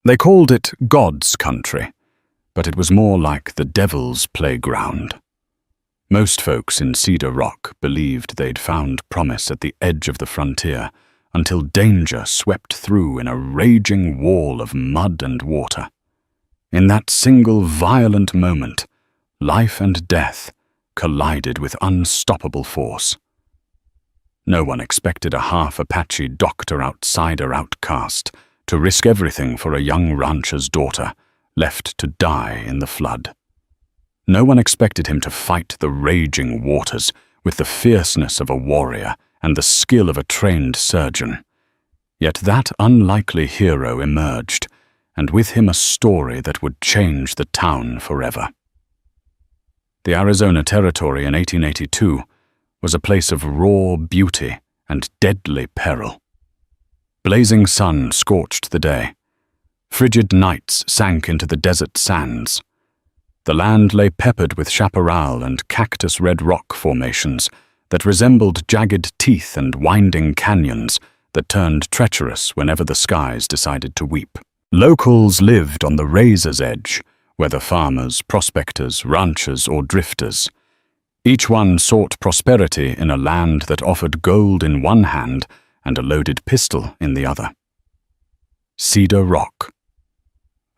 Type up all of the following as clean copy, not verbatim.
They called it God's country, but it was more like the devil's playground. Most folks in Cedar Rock believed they'd found promise at the edge of the frontier until danger swept through in a raging wall of mud and water. In that single violent moment, life and death collided with unstoppable force. No one expected a half-Apache doctor-outsider outcast to risk everything for a young rancher's daughter, left to die in the flood. No one expected him to fight the raging waters with the fierceness of a warrior and the skill of a trained surgeon. Yet that unlikely hero emerged, and with him a story that would change the town forever. The Arizona Territory in 1882 was a place of raw beauty and deadly peril. Blazing sun scorched the day. Frigid nights sank into the desert sands. The land lay peppered with chaparral and cactus-red rock formations that resembled jagged teeth and winding canyons that turned treacherous whenever the skies decided to weep. Locals lived on the razor's edge, whether farmers, prospectors, ranchers, or drifters. Each one sought prosperity in a land that offered gold in one hand and a loaded pistol in the other. Cedar Rock.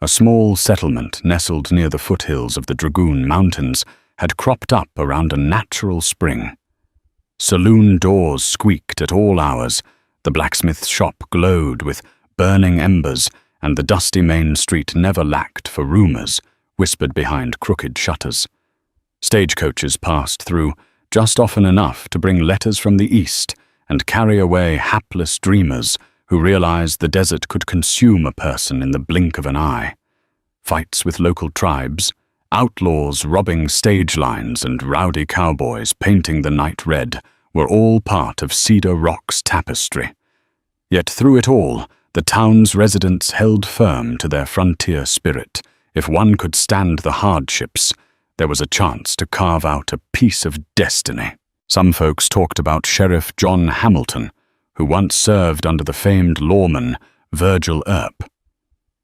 A small settlement nestled near the foothills of the Dragoon Mountains had cropped up around a natural spring. Saloon doors squeaked at all hours, the blacksmith shop glowed with burning embers, and the dusty main street never lacked for rumors whispered behind crooked shutters. Stagecoaches passed through, just often enough to bring letters from the east and carry away hapless dreamers who realized the desert could consume a person in the blink of an eye. Fights with local tribes, outlaws robbing stage lines, and rowdy cowboys painting the night red were all part of Cedar Rock's tapestry. Yet through it all, the town's residents held firm to their frontier spirit. If one could stand the hardships, there was a chance to carve out a piece of destiny. Some folks talked about Sheriff John Hamilton, who once served under the famed lawman Virgil Earp.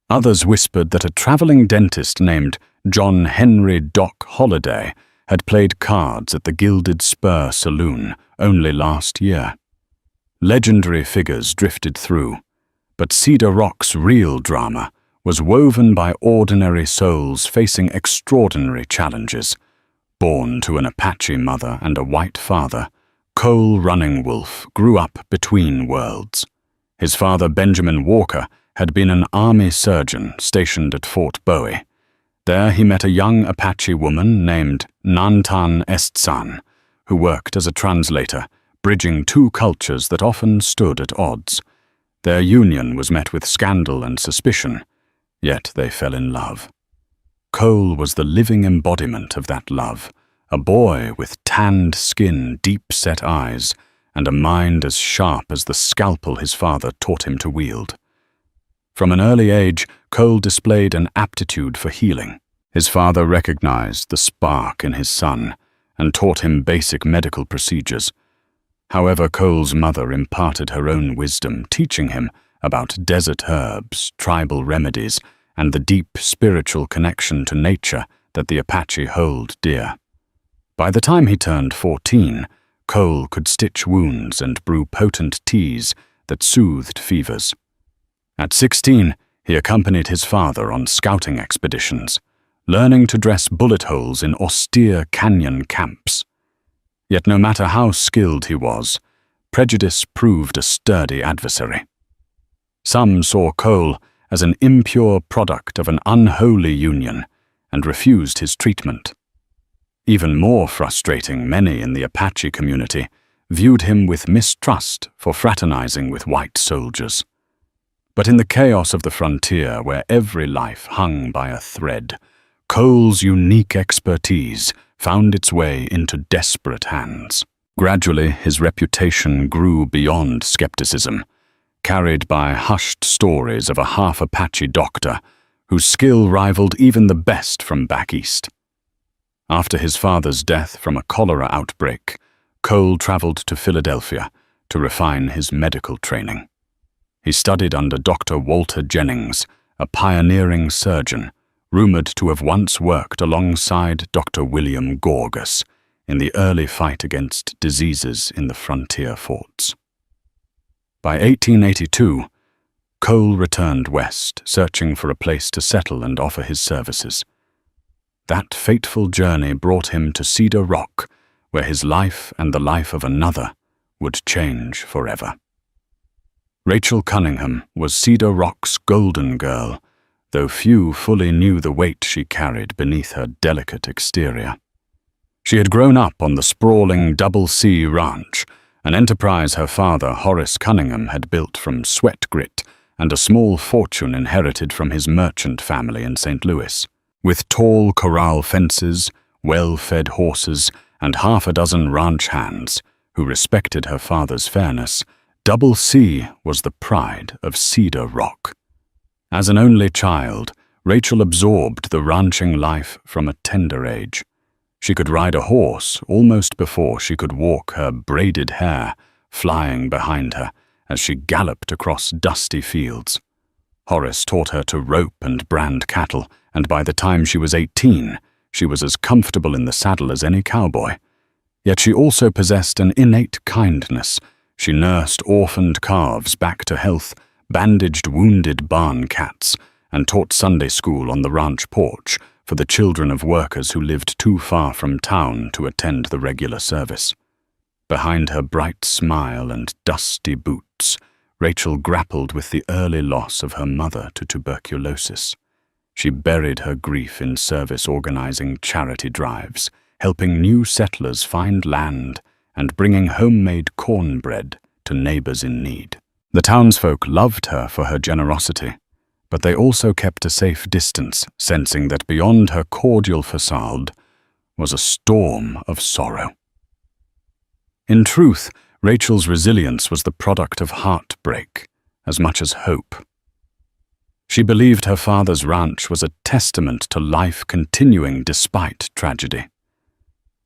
Others whispered that a traveling dentist named John Henry Doc Holliday had played cards at the Gilded Spur Saloon only last year. Legendary figures drifted through, but Cedar Rock's real drama was woven by ordinary souls facing extraordinary challenges. Born to an Apache mother and a white father, Cole Running Wolf grew up between worlds. His father, Benjamin Walker, had been an army surgeon stationed at Fort Bowie. There he met a young Apache woman named Nantan Estsan, who worked as a translator, bridging two cultures that often stood at odds. Their union was met with scandal and suspicion, yet they fell in love. Cole was the living embodiment of that love, a boy with tanned skin, deep-set eyes, and a mind as sharp as the scalpel his father taught him to wield. From an early age, Cole displayed an aptitude for healing. His father recognized the spark in his son and taught him basic medical procedures. However, Cole's mother imparted her own wisdom, teaching him about desert herbs, tribal remedies, and the deep spiritual connection to nature that the Apache hold dear. By the time he turned 14, Cole could stitch wounds and brew potent teas that soothed fevers. At 16, he accompanied his father on scouting expeditions, learning to dress bullet holes in austere canyon camps. Yet no matter how skilled he was, prejudice proved a sturdy adversary. Some saw Cole as an impure product of an unholy union and refused his treatment. Even more frustrating, many in the Apache community viewed him with mistrust for fraternizing with white soldiers. But in the chaos of the frontier, where every life hung by a thread, Cole's unique expertise found its way into desperate hands. Gradually, his reputation grew beyond skepticism, carried by hushed stories of a half-Apache doctor whose skill rivaled even the best from back east. After his father's death from a cholera outbreak, Cole traveled to Philadelphia to refine his medical training. He studied under Dr. Walter Jennings, a pioneering surgeon, rumored to have once worked alongside Dr. William Gorgas in the early fight against diseases in the frontier forts. By 1882, Cole returned west, searching for a place to settle and offer his services. That fateful journey brought him to Cedar Rock, where his life and the life of another would change forever. Rachel Cunningham was Cedar Rock's golden girl, though few fully knew the weight she carried beneath her delicate exterior. She had grown up on the sprawling Double C Ranch, an enterprise her father, Horace Cunningham, had built from sweat grit and a small fortune inherited from his merchant family in St. Louis. With tall corral fences, well-fed horses, and half a dozen ranch hands who respected her father's fairness, Double C was the pride of Cedar Rock. As an only child, Rachel absorbed the ranching life from a tender age. She could ride a horse almost before she could walk, her braided hair flying behind her as she galloped across dusty fields. Horace taught her to rope and brand cattle, and by the time she was 18, she was as comfortable in the saddle as any cowboy. Yet she also possessed an innate kindness. She nursed orphaned calves back to health, bandaged wounded barn cats, and taught Sunday school on the ranch porch for the children of workers who lived too far from town to attend the regular service. Behind her bright smile and dusty boots, Rachel grappled with the early loss of her mother to tuberculosis. She buried her grief in service organizing charity drives, helping new settlers find land and bringing homemade cornbread to neighbors in need. The townsfolk loved her for her generosity, but they also kept a safe distance, sensing that beyond her cordial facade was a storm of sorrow. In truth, Rachel's resilience was the product of heartbreak as much as hope. She believed her father's ranch was a testament to life continuing despite tragedy.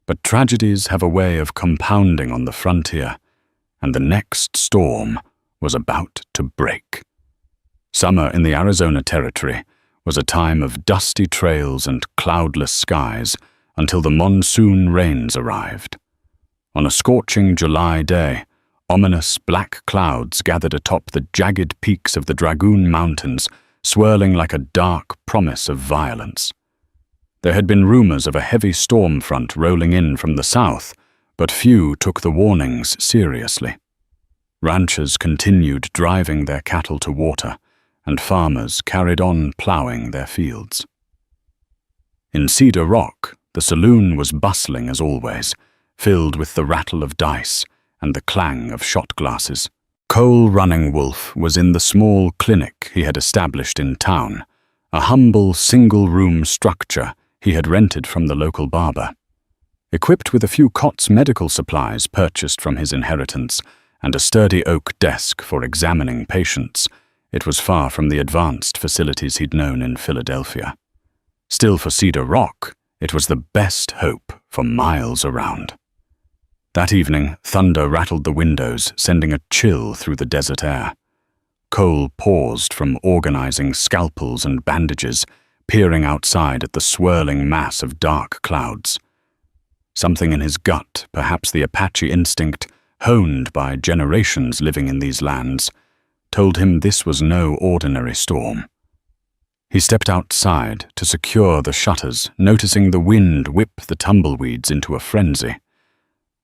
But tragedies have a way of compounding on the frontier, and the next storm was about to break. Summer in the Arizona Territory was a time of dusty trails and cloudless skies until the monsoon rains arrived. On a scorching July day, ominous black clouds gathered atop the jagged peaks of the Dragoon Mountains, swirling like a dark promise of violence. There had been rumors of a heavy storm front rolling in from the south, but few took the warnings seriously. Ranchers continued driving their cattle to water, and farmers carried on plowing their fields. In Cedar Rock, the saloon was bustling as always, filled with the rattle of dice and the clang of shot glasses. Cole Running Wolf was in the small clinic he had established in town, a humble single-room structure he had rented from the local barber. Equipped with a few Cott's medical supplies purchased from his inheritance and a sturdy oak desk for examining patients, it was far from the advanced facilities he'd known in Philadelphia. Still, for Cedar Rock, it was the best hope for miles around. That evening, thunder rattled the windows, sending a chill through the desert air. Cole paused from organizing scalpels and bandages, peering outside at the swirling mass of dark clouds. Something in his gut, perhaps the Apache instinct, honed by generations living in these lands, told him this was no ordinary storm. He stepped outside to secure the shutters, noticing the wind whip the tumbleweeds into a frenzy.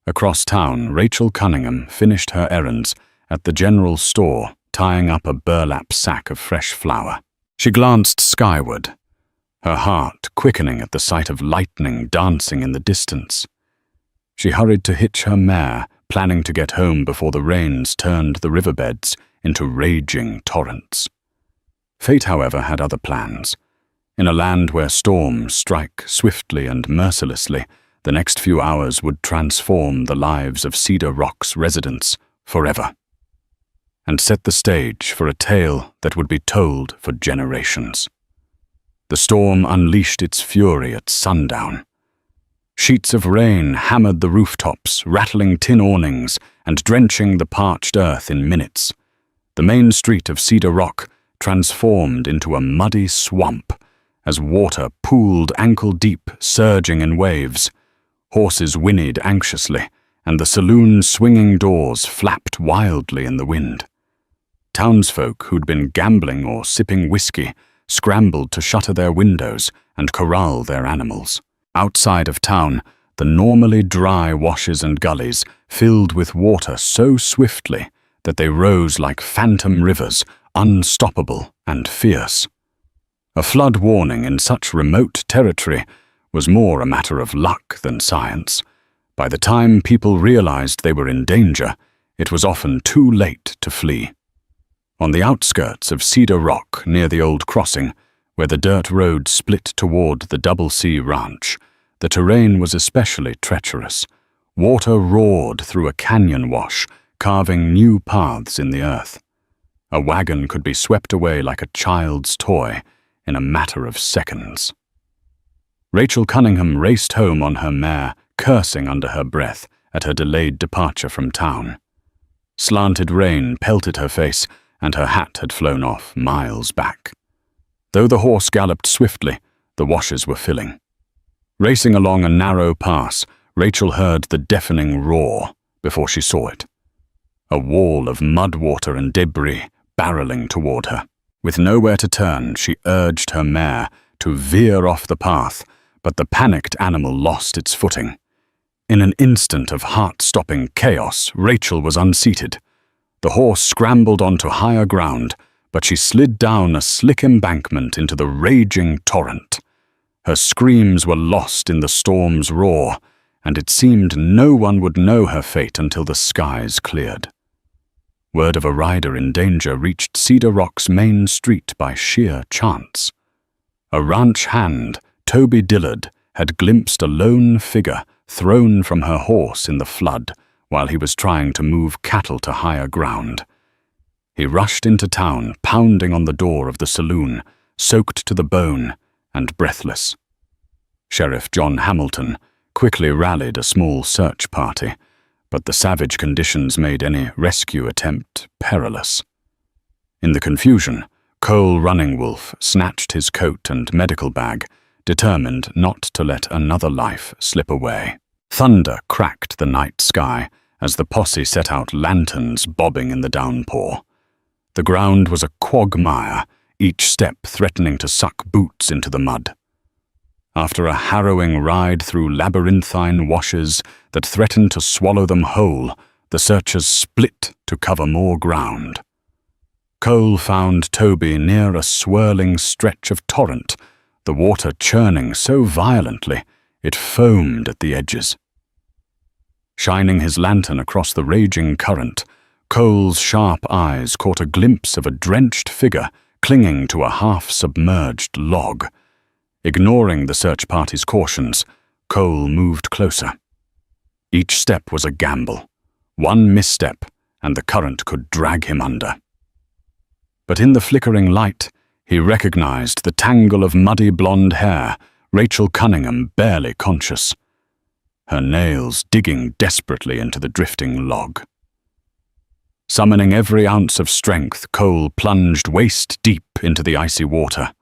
Across town, Rachel Cunningham finished her errands at the general store, tying up a burlap sack of fresh flour. She glanced skyward, her heart quickening at the sight of lightning dancing in the distance. She hurried to hitch her mare, planning to get home before the rains turned the riverbeds into raging torrents. Fate, however, had other plans. In a land where storms strike swiftly and mercilessly, the next few hours would transform the lives of Cedar Rock's residents forever, and set the stage for a tale that would be told for generations. The storm unleashed its fury at sundown. Sheets of rain hammered the rooftops, rattling tin awnings and drenching the parched earth in minutes. The main street of Cedar Rock transformed into a muddy swamp as water pooled ankle-deep, surging in waves. Horses whinnied anxiously, and the saloon's swinging doors flapped wildly in the wind. Townsfolk who'd been gambling or sipping whiskey scrambled to shutter their windows and corral their animals. Outside of town, the normally dry washes and gullies filled with water so swiftly that they rose like phantom rivers, unstoppable and fierce. A flood warning in such remote territory was more a matter of luck than science. By the time people realized they were in danger, it was often too late to flee. On the outskirts of Cedar Rock, near the old crossing, where the dirt road split toward the Double C Ranch, the terrain was especially treacherous. Water roared through a canyon wash, carving new paths in the earth. A wagon could be swept away like a child's toy in a matter of seconds. Rachel Cunningham raced home on her mare, cursing under her breath at her delayed departure from town. Slanted rain pelted her face, and her hat had flown off miles back. Though the horse galloped swiftly, the washes were filling. Racing along a narrow pass, Rachel heard the deafening roar before she saw it. A wall of mud water and debris barreling toward her. With nowhere to turn, she urged her mare to veer off the path, but the panicked animal lost its footing. In an instant of heart-stopping chaos, Rachel was unseated. The horse scrambled onto higher ground, but she slid down a slick embankment into the raging torrent. Her screams were lost in the storm's roar, and it seemed no one would know her fate until the skies cleared. Word of a rider in danger reached Cedar Rock's main street by sheer chance. A ranch hand, Toby Dillard, had glimpsed a lone figure thrown from her horse in the flood while he was trying to move cattle to higher ground. He rushed into town, pounding on the door of the saloon, soaked to the bone and breathless. Sheriff John Hamilton quickly rallied a small search party, but the savage conditions made any rescue attempt perilous. In the confusion, Cole Running Wolf snatched his coat and medical bag, determined not to let another life slip away. Thunder cracked the night sky as the posse set out, lanterns bobbing in the downpour. The ground was a quagmire, each step threatening to suck boots into the mud. After a harrowing ride through labyrinthine washes that threatened to swallow them whole, the searchers split to cover more ground. Cole found Toby near a swirling stretch of torrent, the water churning so violently it foamed at the edges. Shining his lantern across the raging current, Cole's sharp eyes caught a glimpse of a drenched figure clinging to a half-submerged log. Ignoring the search party's cautions, Cole moved closer. Each step was a gamble. One misstep, and the current could drag him under. But in the flickering light, he recognized the tangle of muddy blonde hair, Rachel Cunningham barely conscious, her nails digging desperately into the drifting log. Summoning every ounce of strength, Cole plunged waist-deep into the icy water.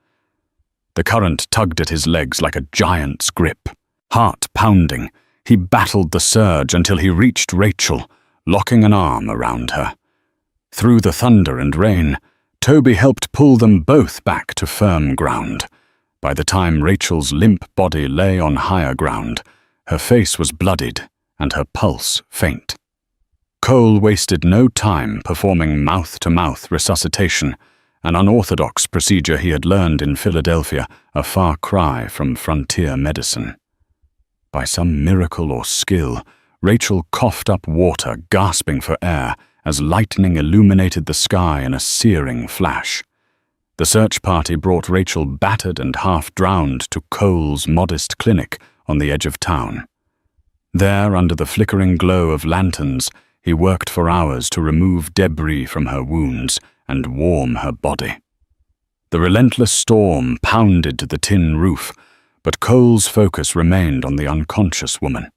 The current tugged at his legs like a giant's grip. Heart pounding, he battled the surge until he reached Rachel, locking an arm around her. Through the thunder and rain, Toby helped pull them both back to firm ground. By the time Rachel's limp body lay on higher ground, her face was bloodied and her pulse faint. Cole wasted no time performing mouth-to-mouth resuscitation, an unorthodox procedure he had learned in Philadelphia, a far cry from frontier medicine. By some miracle or skill, Rachel coughed up water, gasping for air, as lightning illuminated the sky in a searing flash. The search party brought Rachel battered and half-drowned to Cole's modest clinic on the edge of town. There, under the flickering glow of lanterns, he worked for hours to remove debris from her wounds and warm her body. The relentless storm pounded the tin roof, but Cole's focus remained on the unconscious woman.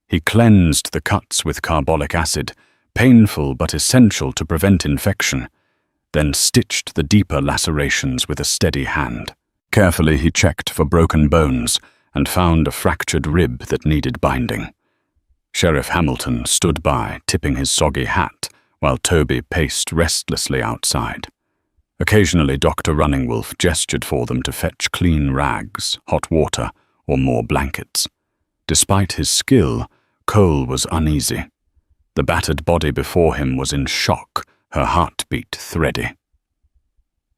He cleansed the cuts with carbolic acid, painful but essential to prevent infection. then stitched the deeper lacerations with a steady hand. Carefully he checked for broken bones and found a fractured rib that needed binding. Sheriff Hamilton stood by, tipping his soggy hat, while Toby paced restlessly outside. Occasionally Dr. Runningwolf gestured for them to fetch clean rags, hot water, or more blankets. Despite his skill, Cole was uneasy. The battered body before him was in shock, her heartbeat thready.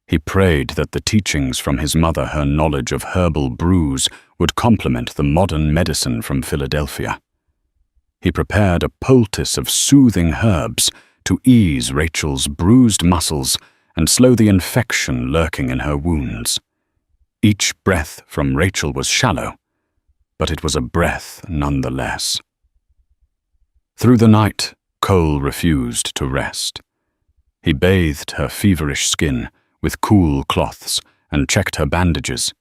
He prayed that the teachings from his mother, her knowledge of herbal brews, would complement the modern medicine from Philadelphia. He prepared a poultice of soothing herbs to ease Rachel's bruised muscles and slow the infection lurking in her wounds. Each breath from Rachel was shallow, but it was a breath nonetheless. Through the night, Cole refused to rest. He bathed her feverish skin with cool cloths and checked her bandages,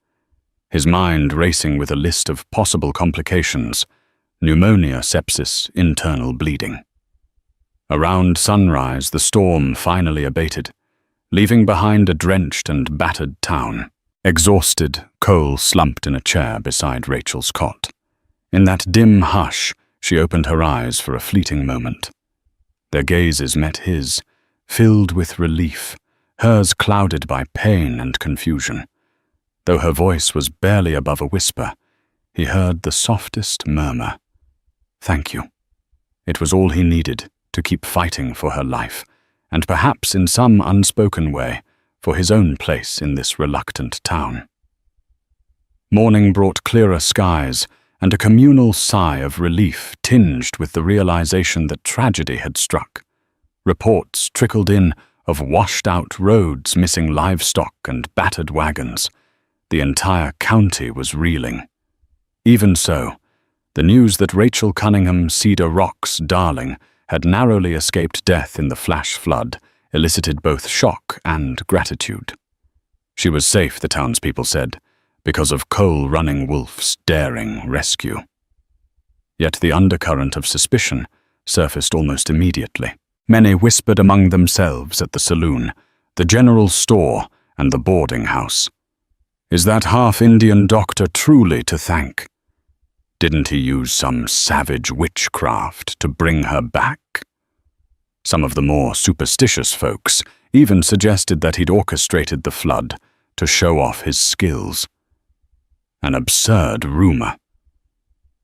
his mind racing with a list of possible complications: pneumonia, sepsis, internal bleeding. Around sunrise, the storm finally abated, leaving behind a drenched and battered town. Exhausted, Cole slumped in a chair beside Rachel's cot. In that dim hush, she opened her eyes for a fleeting moment. Their gazes met his, filled with relief, hers clouded by pain and confusion. Though her voice was barely above a whisper, he heard the softest murmur. "Thank you." It was all he needed to keep fighting for her life, and perhaps in some unspoken way, for his own place in this reluctant town. Morning brought clearer skies and a communal sigh of relief tinged with the realization that tragedy had struck. Reports trickled in of washed-out roads missing livestock and battered wagons. The entire county was reeling. Even so, the news that Rachel Cunningham, Cedar Rock's darling, had narrowly escaped death in the flash flood elicited both shock and gratitude. She was safe, the townspeople said, because of Cole Runningwolf's daring rescue. Yet the undercurrent of suspicion surfaced almost immediately. Many whispered among themselves at the saloon, the general store, and the boarding house. Is that half-Indian doctor truly to thank? Didn't he use some savage witchcraft to bring her back? Some of the more superstitious folks even suggested that he'd orchestrated the flood to show off his skills. An absurd rumor.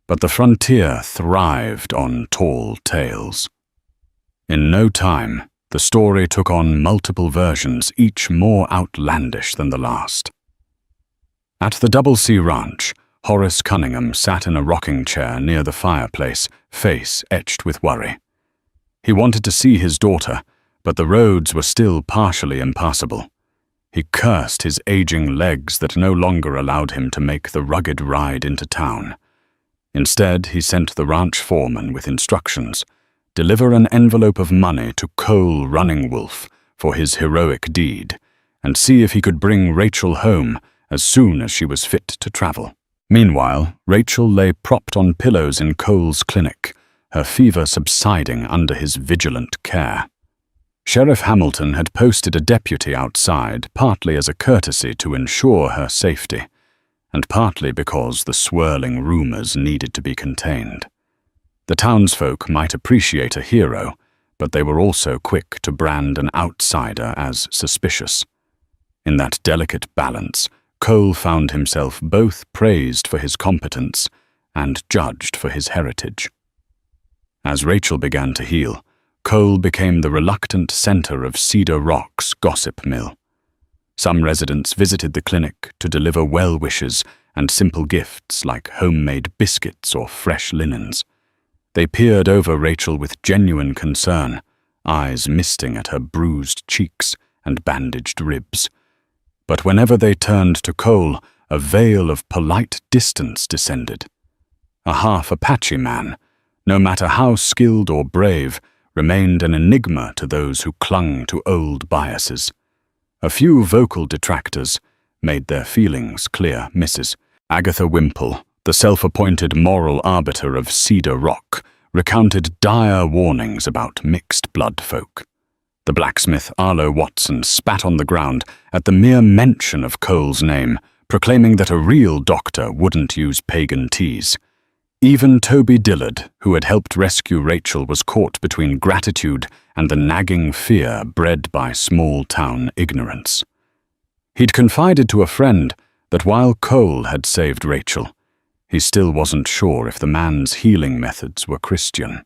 But the frontier thrived on tall tales. In no time, the story took on multiple versions, each more outlandish than the last. At the Double C Ranch, Horace Cunningham sat in a rocking chair near the fireplace, face etched with worry. He wanted to see his daughter, but the roads were still partially impassable. He cursed his aging legs that no longer allowed him to make the rugged ride into town. Instead, he sent the ranch foreman with instructions: deliver an envelope of money to Cole Runningwolf for his heroic deed, and see if he could bring Rachel home as soon as she was fit to travel. Meanwhile, Rachel lay propped on pillows in Cole's clinic, her fever subsiding under his vigilant care. Sheriff Hamilton had posted a deputy outside, partly as a courtesy to ensure her safety, and partly because the swirling rumors needed to be contained. The townsfolk might appreciate a hero, but they were also quick to brand an outsider as suspicious. In that delicate balance, Cole found himself both praised for his competence and judged for his heritage. As Rachel began to heal, Cole became the reluctant center of Cedar Rock's gossip mill. Some residents visited the clinic to deliver well wishes and simple gifts like homemade biscuits or fresh linens. They peered over Rachel with genuine concern, eyes misting at her bruised cheeks and bandaged ribs. But whenever they turned to Cole, a veil of polite distance descended. A Half-Apache man, no matter how skilled or brave, remained an enigma to those who clung to old biases. A few vocal detractors made their feelings clear. Mrs. Agatha Wimple, the self-appointed moral arbiter of Cedar Rock, recounted dire warnings about mixed-blood folk. The blacksmith, Arlo Watson, spat on the ground at the mere mention of Cole's name, proclaiming that a real doctor wouldn't use pagan teas. Even Toby Dillard, who had helped rescue Rachel, was caught between gratitude and the nagging fear bred by small-town ignorance. He'd confided to a friend that while Cole had saved Rachel, he still wasn't sure if the man's healing methods were Christian.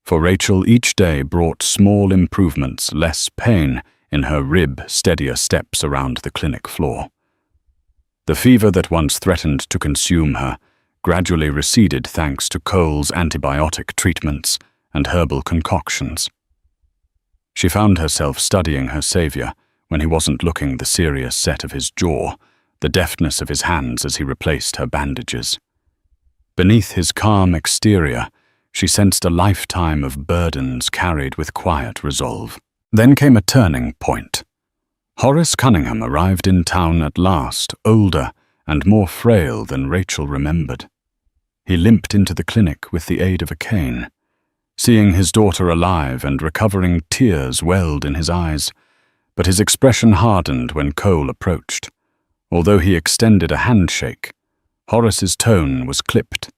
For Rachel, each day brought small improvements, less pain in her rib, steadier steps around the clinic floor. The fever that once threatened to consume her gradually receded thanks to Cole's antibiotic treatments and herbal concoctions. She found herself studying her savior when he wasn't looking, the serious set of his jaw, the deftness of his hands as he replaced her bandages. Beneath his calm exterior, she sensed a lifetime of burdens carried with quiet resolve. Then came a turning point. Horace Cunningham arrived in town at last, older and more frail than Rachel remembered. He limped into the clinic with the aid of a cane. Seeing his daughter alive and recovering, tears welled in his eyes, but his expression hardened when Cole approached. Although he extended a handshake, Horace's tone was clipped.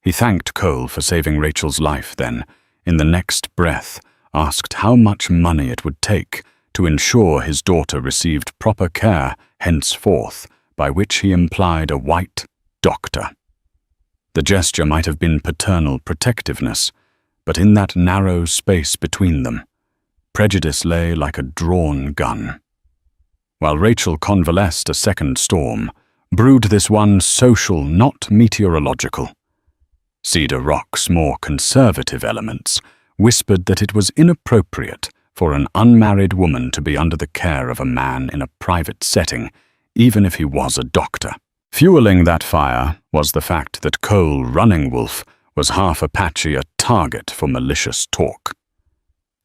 He thanked Cole for saving Rachel's life, then, in the next breath, asked how much money it would take to ensure his daughter received proper care henceforth, by which he implied a white doctor. The gesture might have been paternal protectiveness, but in that narrow space between them, prejudice lay like a drawn gun. While Rachel convalesced, a second storm brewed, this one social, not meteorological. Cedar Rock's more conservative elements whispered that it was inappropriate for an unmarried woman to be under the care of a man in a private setting, even if he was a doctor. Fueling that fire was the fact that Cole Running Wolf was Half-Apache, a target for malicious talk.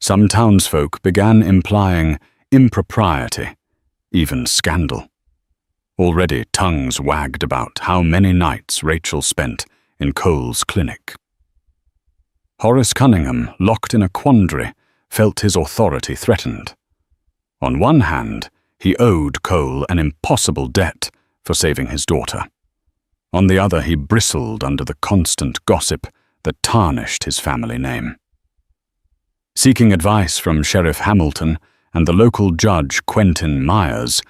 Some townsfolk began implying impropriety, even scandal. Already tongues wagged about how many nights Rachel spent in Cole's clinic. Horace Cunningham, locked in a quandary, felt his authority threatened. On one hand, he owed Cole an impossible debt for saving his daughter. On the other, he bristled under the constant gossip that tarnished his family name. Seeking advice from Sheriff Hamilton and the local judge Quentin Myers,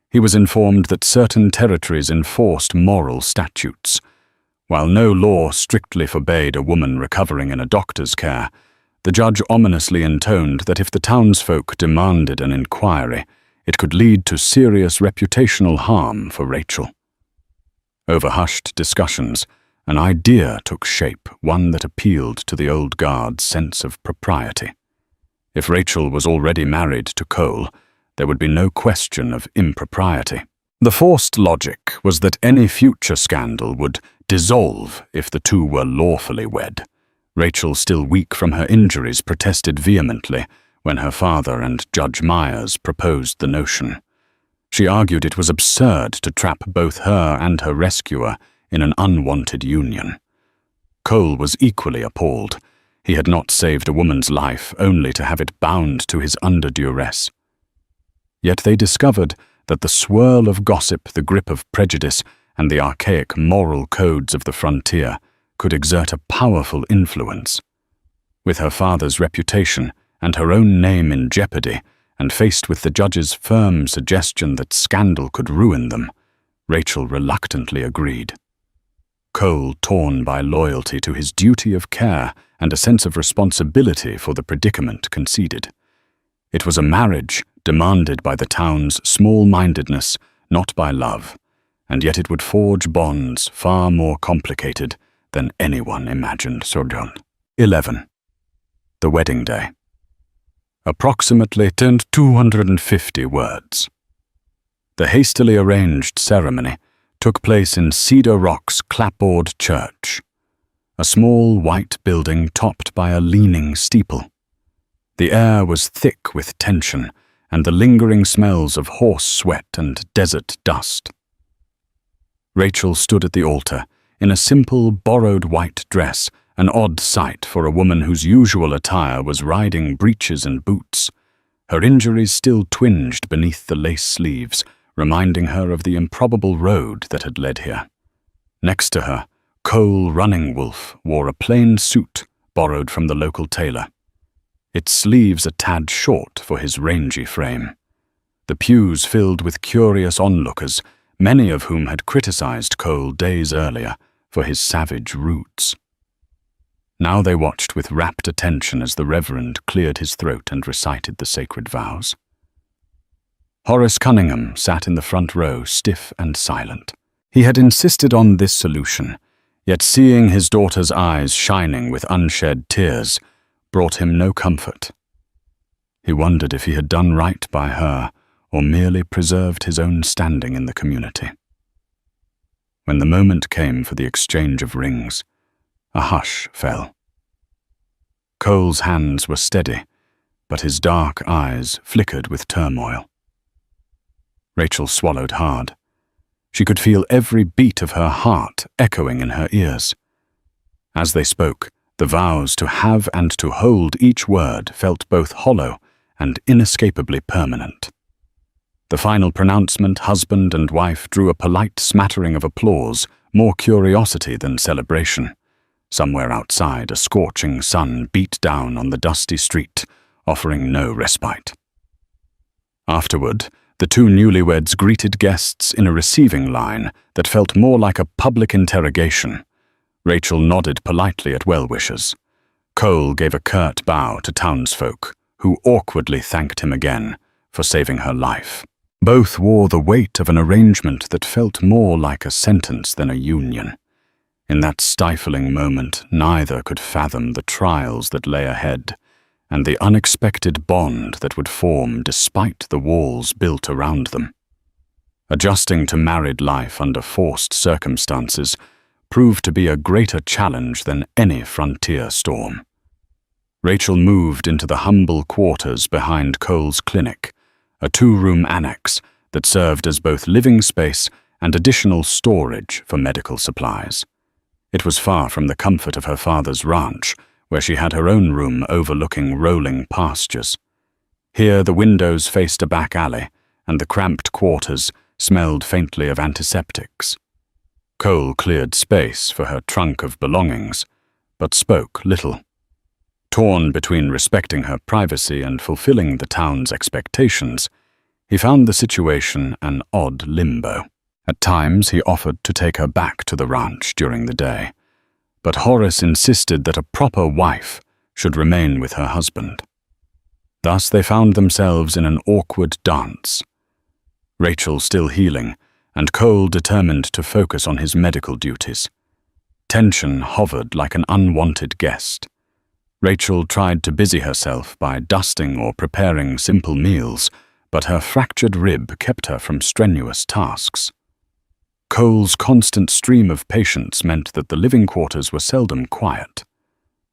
he was informed that certain territories enforced moral statutes. While no law strictly forbade a woman recovering in a doctor's care, the judge ominously intoned that if the townsfolk demanded an inquiry, it could lead to serious reputational harm for Rachel. Over hushed discussions, an idea took shape, one that appealed to the old guard's sense of propriety. If Rachel was already married to Cole, there would be no question of impropriety. The forced logic was that any future scandal would dissolve if the two were lawfully wed. Rachel, still weak from her injuries, protested vehemently when her father and Judge Myers proposed the notion. She argued it was absurd to trap both her and her rescuer in an unwanted union. Cole was equally appalled. He had not saved a woman's life only to have it bound to his under duress. Yet they discovered that the swirl of gossip, the grip of prejudice, and the archaic moral codes of the frontier could exert a powerful influence. With her father's reputation and her own name in jeopardy, and faced with the judge's firm suggestion that scandal could ruin them, Rachel reluctantly agreed. Cole, torn by loyalty to his duty of care and a sense of responsibility for the predicament, conceded. It was a marriage demanded by the town's small-mindedness, not by love, and yet it would forge bonds far more complicated than anyone imagined. 11. The wedding day. Approximately 250 words. The hastily arranged ceremony took place in Cedar Rock's clapboard church, a small white building topped by a leaning steeple. The air was thick with tension and the lingering smells of horse sweat and desert dust. Rachel stood at the altar in a simple, borrowed white dress, an odd sight for a woman whose usual attire was riding breeches and boots. Her injuries still twinged beneath the lace sleeves, reminding her of the improbable road that had led here. Next to her, Cole Running Wolf wore a plain suit borrowed from the local tailor, its sleeves a tad short for his rangy frame. The pews filled with curious onlookers, many of whom had criticized Cole days earlier for his savage roots. Now they watched with rapt attention as the Reverend cleared his throat and recited the sacred vows. Horace Cunningham sat in the front row, stiff and silent. He had insisted on this solution, yet seeing his daughter's eyes shining with unshed tears brought him no comfort. He wondered if he had done right by her or merely preserved his own standing in the community. When the moment came for the exchange of rings, a hush fell. Cole's hands were steady, but his dark eyes flickered with turmoil. Rachel swallowed hard. She could feel every beat of her heart echoing in her ears. As they spoke, the vows to have and to hold each word felt both hollow and inescapably permanent. The final pronouncement, husband and wife drew a polite smattering of applause, more curiosity than celebration. Somewhere outside, a scorching sun beat down on the dusty street, offering no respite. Afterward, the two newlyweds greeted guests in a receiving line that felt more like a public interrogation. Rachel nodded politely at well-wishers. Cole gave a curt bow to townsfolk, who awkwardly thanked him again for saving her life. Both wore the weight of an arrangement that felt more like a sentence than a union. In that stifling moment, neither could fathom the trials that lay ahead and the unexpected bond that would form despite the walls built around them. Adjusting to married life under forced circumstances proved to be a greater challenge than any frontier storm. Rachel moved into the humble quarters behind Cole's clinic, a two-room annex that served as both living space and additional storage for medical supplies. It was far from the comfort of her father's ranch, where she had her own room overlooking rolling pastures. Here the windows faced a back alley, and the cramped quarters smelled faintly of antiseptics. Cole cleared space for her trunk of belongings, but spoke little. Torn between respecting her privacy and fulfilling the town's expectations, he found the situation an odd limbo. At times he offered to take her back to the ranch during the day, but Horace insisted that a proper wife should remain with her husband. Thus they found themselves in an awkward dance. Rachel still healing, and Cole determined to focus on his medical duties. Tension hovered like an unwanted guest. Rachel tried to busy herself by dusting or preparing simple meals, but her fractured rib kept her from strenuous tasks. Cole's constant stream of patients meant that the living quarters were seldom quiet.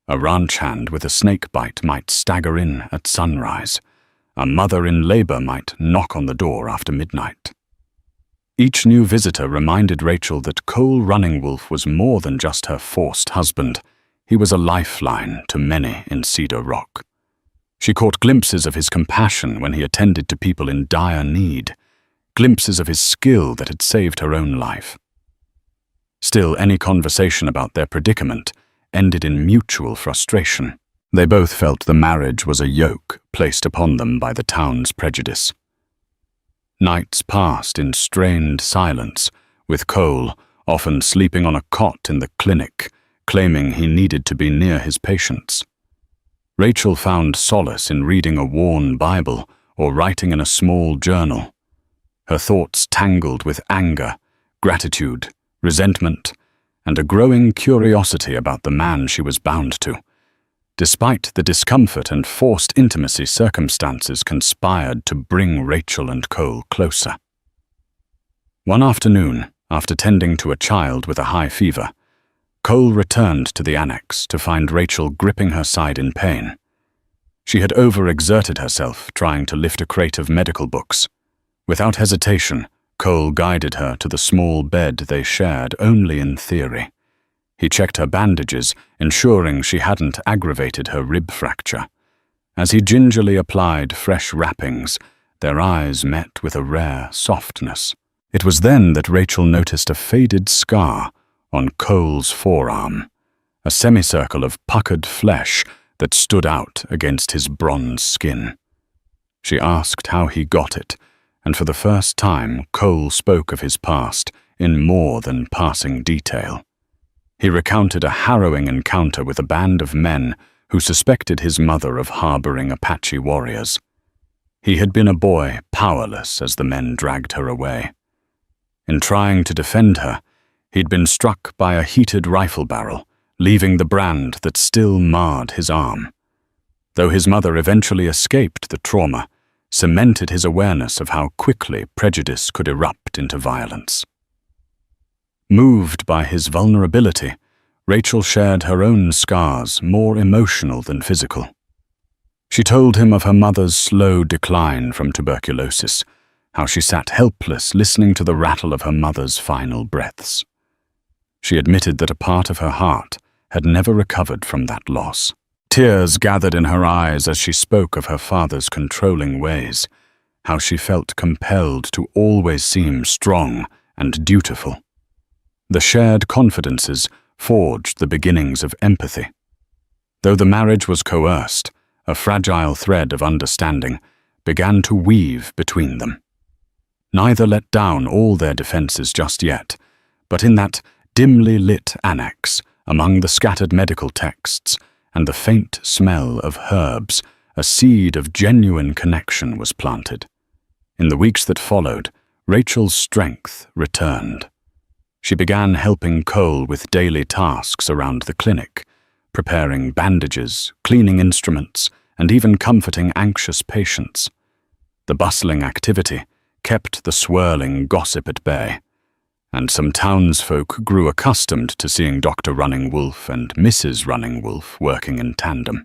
A ranch hand with a snake bite might stagger in at sunrise. A mother in labor might knock on the door after midnight. Each new visitor reminded Rachel that Cole Running Wolf was more than just her forced husband. He was a lifeline to many in Cedar Rock. She caught glimpses of his compassion when he attended to people in dire need, glimpses of his skill that had saved her own life. Still, any conversation about their predicament ended in mutual frustration. They both felt the marriage was a yoke placed upon them by the town's prejudice. Nights passed in strained silence, with Cole often sleeping on a cot in the clinic, claiming he needed to be near his patients. Rachel found solace in reading a worn Bible or writing in a small journal. Her thoughts tangled with anger, gratitude, resentment, and a growing curiosity about the man she was bound to. Despite the discomfort and forced intimacy, circumstances conspired to bring Rachel and Cole closer. One afternoon, after tending to a child with a high fever, Cole returned to the annex to find Rachel gripping her side in pain. She had overexerted herself trying to lift a crate of medical books. Without hesitation, Cole guided her to the small bed they shared only in theory. He checked her bandages, ensuring she hadn't aggravated her rib fracture. As he gingerly applied fresh wrappings, their eyes met with a rare softness. It was then that Rachel noticed a faded scar on Cole's forearm, a semicircle of puckered flesh that stood out against his bronze skin. She asked how he got it, and for the first time Cole spoke of his past in more than passing detail. He recounted a harrowing encounter with a band of men who suspected his mother of harboring Apache warriors. He had been a boy, powerless as the men dragged her away. In trying to defend her, he'd been struck by a heated rifle barrel, leaving the brand that still marred his arm. Though his mother eventually escaped the trauma, cemented his awareness of how quickly prejudice could erupt into violence. Moved by his vulnerability, Rachel shared her own scars, more emotional than physical. She told him of her mother's slow decline from tuberculosis, how she sat helpless listening to the rattle of her mother's final breaths. She admitted that a part of her heart had never recovered from that loss. Tears gathered in her eyes as she spoke of her father's controlling ways, how she felt compelled to always seem strong and dutiful. The shared confidences forged the beginnings of empathy. Though the marriage was coerced, a fragile thread of understanding began to weave between them. Neither let down all their defenses just yet, but in that dimly lit annex, among the scattered medical texts and the faint smell of herbs, a seed of genuine connection was planted. In the weeks that followed, Rachel's strength returned. She began helping Cole with daily tasks around the clinic, preparing bandages, cleaning instruments, and even comforting anxious patients. The bustling activity kept the swirling gossip at bay, and some townsfolk grew accustomed to seeing Dr. Running Wolf and Mrs. Running Wolf working in tandem.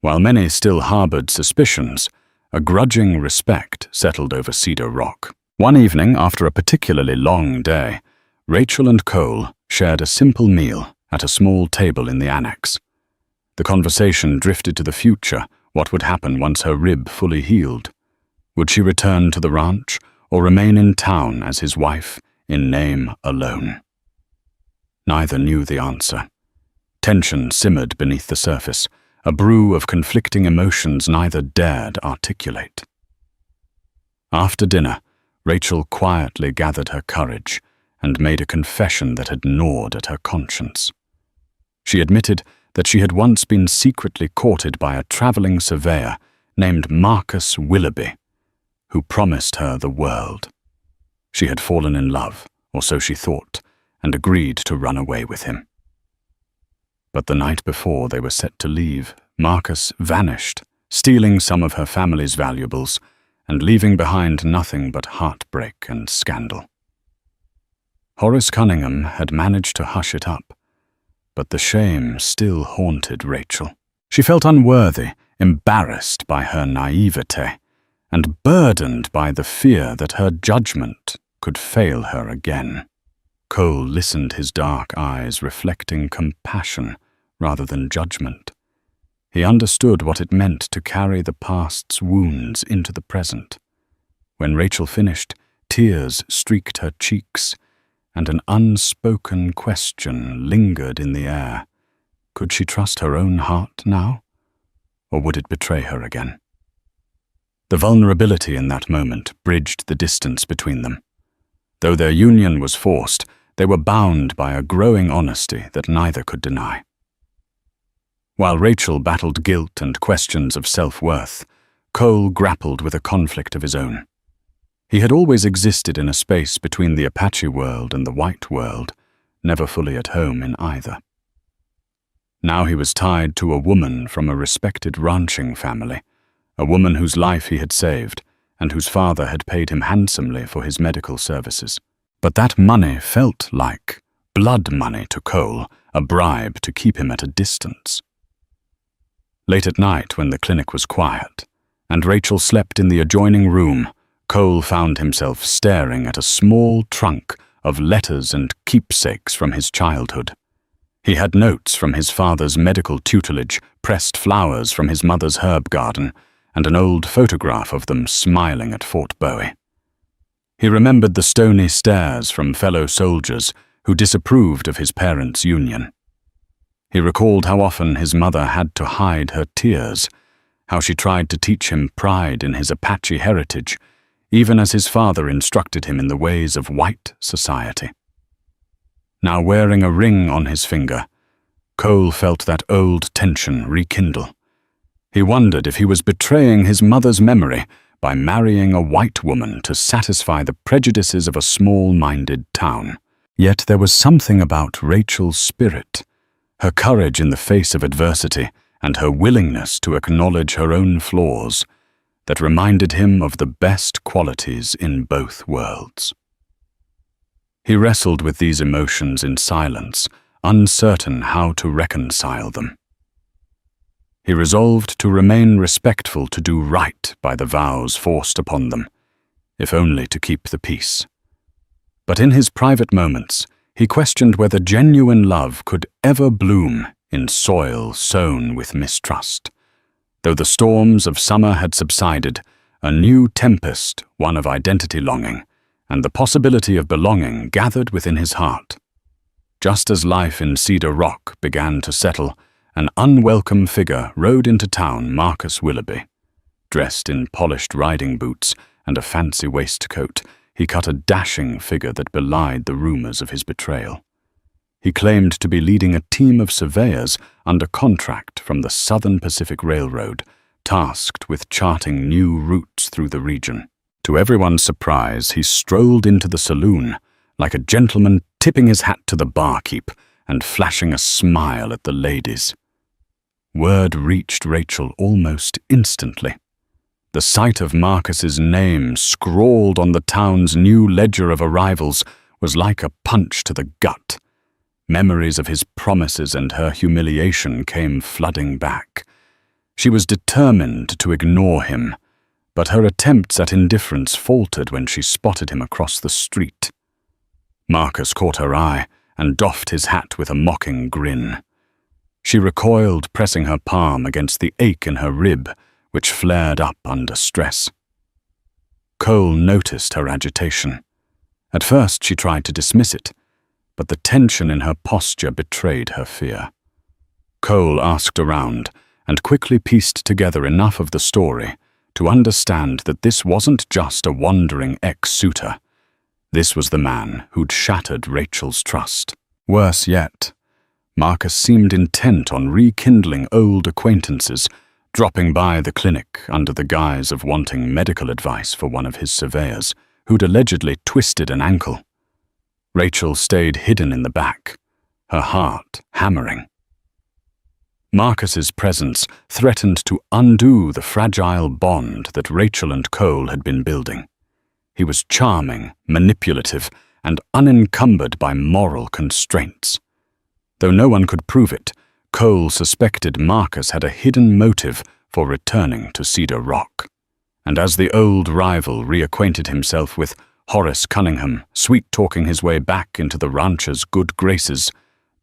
While many still harbored suspicions, a grudging respect settled over Cedar Rock. One evening, after a particularly long day, Rachel and Cole shared a simple meal at a small table in the annex. The conversation drifted to the future, what would happen once her rib fully healed. Would she return to the ranch or remain in town as his wife, in name alone? Neither knew the answer. Tension simmered beneath the surface, a brew of conflicting emotions neither dared articulate. After dinner, Rachel quietly gathered her courage and made a confession that had gnawed at her conscience. She admitted that she had once been secretly courted by a traveling surveyor named Marcus Willoughby, who promised her the world. She had fallen in love, or so she thought, and agreed to run away with him. But the night before they were set to leave, Marcus vanished, stealing some of her family's valuables and leaving behind nothing but heartbreak and scandal. Horace Cunningham had managed to hush it up, but the shame still haunted Rachel. She felt unworthy, embarrassed by her naivete, and burdened by the fear that her judgment could fail her again. Cole listened, his dark eyes reflecting compassion rather than judgment. He understood what it meant to carry the past's wounds into the present. When Rachel finished, tears streaked her cheeks, and an unspoken question lingered in the air. Could she trust her own heart now, or would it betray her again? The vulnerability in that moment bridged the distance between them. Though their union was forced, they were bound by a growing honesty that neither could deny. While Rachel battled guilt and questions of self-worth, Cole grappled with a conflict of his own. He had always existed in a space between the Apache world and the white world, never fully at home in either. Now he was tied to a woman from a respected ranching family, a woman whose life he had saved and whose father had paid him handsomely for his medical services. But that money felt like blood money to Cole, a bribe to keep him at a distance. Late at night, when the clinic was quiet, and Rachel slept in the adjoining room, Cole found himself staring at a small trunk of letters and keepsakes from his childhood. He had notes from his father's medical tutelage, pressed flowers from his mother's herb garden, and an old photograph of them smiling at Fort Bowie. He remembered the stony stares from fellow soldiers who disapproved of his parents' union. He recalled how often his mother had to hide her tears, how she tried to teach him pride in his Apache heritage, even as his father instructed him in the ways of white society. Now wearing a ring on his finger, Cole felt that old tension rekindle. He wondered if he was betraying his mother's memory by marrying a white woman to satisfy the prejudices of a small-minded town. Yet there was something about Rachel's spirit, her courage in the face of adversity, and her willingness to acknowledge her own flaws, that reminded him of the best qualities in both worlds. He wrestled with these emotions in silence, uncertain how to reconcile them. He resolved to remain respectful, to do right by the vows forced upon them, if only to keep the peace. But in his private moments, he questioned whether genuine love could ever bloom in soil sown with mistrust. Though the storms of summer had subsided, a new tempest, one of identity longing, and the possibility of belonging gathered within his heart. Just as life in Cedar Rock began to settle, an unwelcome figure rode into town, Marcus Willoughby. Dressed in polished riding boots and a fancy waistcoat, he cut a dashing figure that belied the rumors of his betrayal. He claimed to be leading a team of surveyors under contract from the Southern Pacific Railroad, tasked with charting new routes through the region. To everyone's surprise, he strolled into the saloon, like a gentleman tipping his hat to the barkeep and flashing a smile at the ladies. Word reached Rachel almost instantly. The sight of Marcus's name scrawled on the town's new ledger of arrivals was like a punch to the gut. Memories of his promises and her humiliation came flooding back. She was determined to ignore him, but her attempts at indifference faltered when she spotted him across the street. Marcus caught her eye and doffed his hat with a mocking grin. She recoiled, pressing her palm against the ache in her rib, which flared up under stress. Cole noticed her agitation. At first she tried to dismiss it, but the tension in her posture betrayed her fear. Cole asked around and quickly pieced together enough of the story to understand that this wasn't just a wandering ex-suitor. This was the man who'd shattered Rachel's trust. Worse yet, Marcus seemed intent on rekindling old acquaintances, dropping by the clinic under the guise of wanting medical advice for one of his surveyors, who'd allegedly twisted an ankle. Rachel stayed hidden in the back, her heart hammering. Marcus's presence threatened to undo the fragile bond that Rachel and Cole had been building. He was charming, manipulative, and unencumbered by moral constraints. Though no one could prove it, Cole suspected Marcus had a hidden motive for returning to Cedar Rock. And as the old rival reacquainted himself with Horace Cunningham, sweet-talking his way back into the rancher's good graces,